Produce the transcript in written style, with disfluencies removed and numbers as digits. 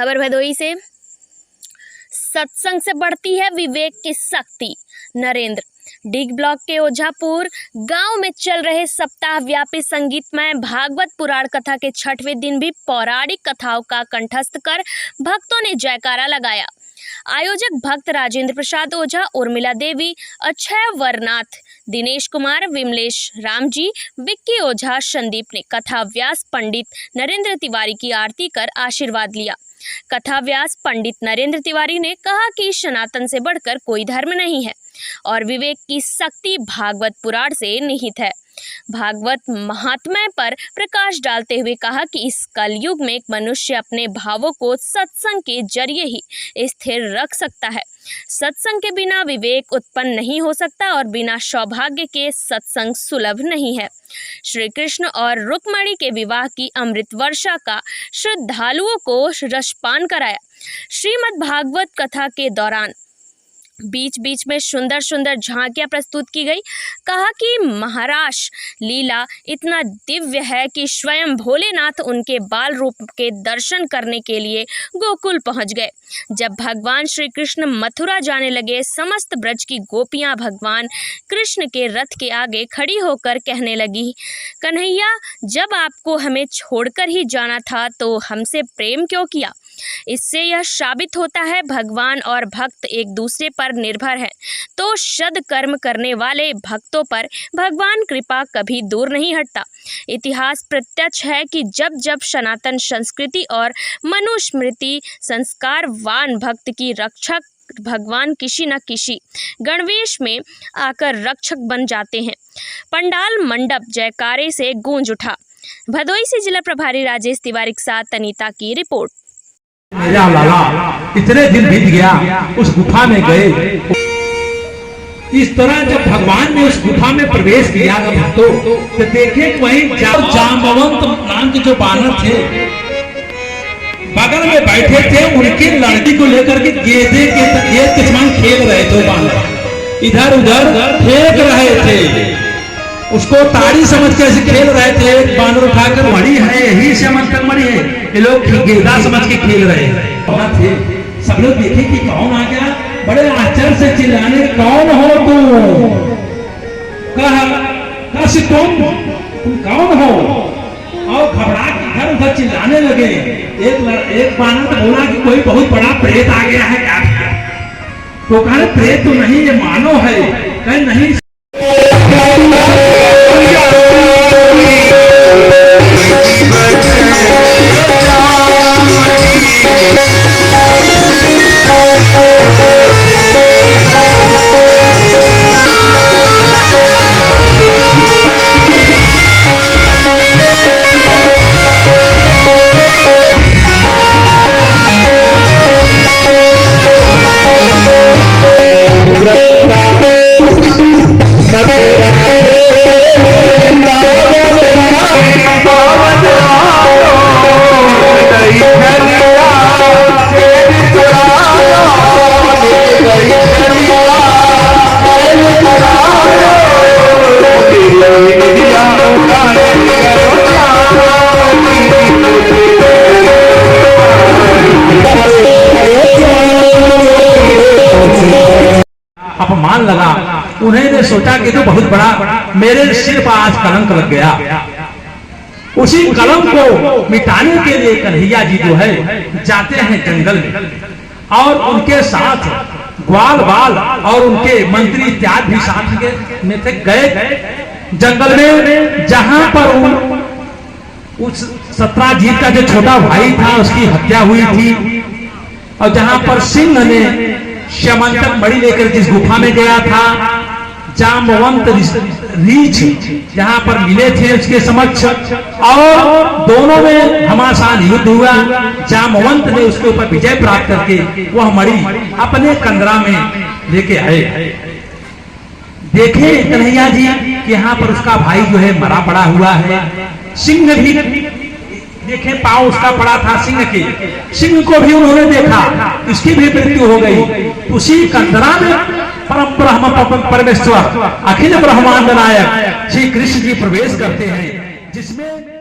खबर भदोही से। सत्संग से बढ़ती है विवेक की शक्ति। नरेंद्र डीग ब्लॉक के ओझापुर गांव में चल रहे सप्ताह व्यापी संगीतमय भागवत पुराण कथा के 6वें दिन भी पौराणिक कथाओं का कंठस्थ कर भक्तों ने जयकारा लगाया। आयोजक भक्त राजेंद्र प्रसाद ओझा, उर्मिला देवी, अक्षय वरनाथ, दिनेश कुमार, विमलेश रामजी, विक्की ओझा, संदीप ने कथा व्यास पंडित नरेंद्र तिवारी की आरती कर आशीर्वाद लिया। कथा व्यास पंडित नरेंद्र तिवारी ने कहा कि सनातन से बढ़कर कोई धर्म नहीं है और विवेक की शक्ति भागवत पुराण से निहित है। भागवत महात्म्य पर प्रकाश डालते हुए कहा कि इस कलयुग में एक मनुष्य अपने भावों को सत्संग के जरिए ही स्थिर रख सकता है। सत्संग के बिना विवेक उत्पन्न नहीं हो सकता और बिना सौभाग्य के सत्संग सुलभ नहीं है। श्री कृष्ण और रुक्मिणी के विवाह की अमृत वर्षा का श्रद्धालुओं को रसपान कराया। श्रीमद् भागवत कथा के दौरान बीच बीच में सुंदर सुंदर झांकियां प्रस्तुत की गई। कहा कि महाराज लीला इतना दिव्य है कि स्वयं भोलेनाथ उनके बाल रूप के दर्शन करने के लिए गोकुल पहुंच गए। जब भगवान श्री कृष्ण मथुरा जाने लगे, समस्त ब्रज की गोपियां भगवान कृष्ण के रथ के आगे खड़ी होकर कहने लगी, कन्हैया, जब आपको हमें छोड़कर ही जाना था तो हमसे प्रेम क्यों किया? इससे यह साबित होता है भगवान और भक्त एक दूसरे पर निर्भर हैं। तो सद्कर्म करने वाले भक्तों पर भगवान कृपा कभी दूर नहीं हटता। इतिहास प्रत्यक्ष है कि जब जब सनातन संस्कृति और मनुस्मृति संस्कारवान भक्त की रक्षक भगवान किसी न किसी गणवेश में आकर रक्षक बन जाते हैं। पंडाल मंडप जयकारे से गूंज उठा। भदोही से जिला प्रभारी राजेश तिवारी के साथ अनीता की रिपोर्ट। मेरा लाला इतने दिन बीत गया, उस गुफा में गए। इस तरह जब भगवान ने उस गुफा में प्रवेश किया भक्तों, तो देखे वहीं जाम्बवंत नाम के जो बानर थे बगल में बैठे थे, उनकी लड़की को लेकर के गेंद के समान खेल रहे थे। बानर इधर उधर फेंक रहे थे, उसको ताड़ी समझ के ऐसे खेल रहे थे। एक बानर उठाकर मड़ी है, यही से मंत्र मड़ी है, ये लोग गेंदा समझ के खेल रहे थे। सब लोग देखे कि कौन आ गया, बड़े आश्चर्य से चिल्लाने, कौन हो तुम? कहा तुम कौन हो? और घबरा इधर उधर चिल्लाने लगे। एक बानर तो बोला कि कोई बहुत बड़ा प्रेत आ गया है क्या? तो कहा प्रेत तो नहीं, ये मानव है। कहे नहीं, अपमान लगा। उन्होंने सोचा कि तो बहुत बड़ा मेरे सिर पर आज कलंक लग गया। उसी कलंक को मिटाने के लिए कन्हैया जी जो है जाते हैं जंगल में और उनके साथ ग्वाल बाल और उनके मंत्री इत्यादि भी साथ में थे। गए जंगल में जहां पर उस सत्राजीत का जो छोटा भाई था उसकी हत्या हुई थी, और जहां पर सिंह ने श्यामंतक मणि लेकर जिस गुफा में गया था, जाम्बवंत रीछ जहां पर मिले थे उसके समक्ष, और दोनों में घमासान युद्ध हुआ। जाम्बवंत ने उसके ऊपर विजय प्राप्त करके वह मणि अपने कंदरा में लेके आए। देखे कन्हैया जी कि यहाँ पर उसका भाई जो है मरा पड़ा हुआ है। सिंह भी देखे, पांव उसका पड़ा था सिंह के, सिंह को भी उन्होंने देखा, उसकी भी मृत्यु हो गई। उसी कंदरा में परम ब्रह्म परमेश्वर अखिल ब्रह्मांड नायक श्री कृष्ण जी प्रवेश करते हैं, जिसमें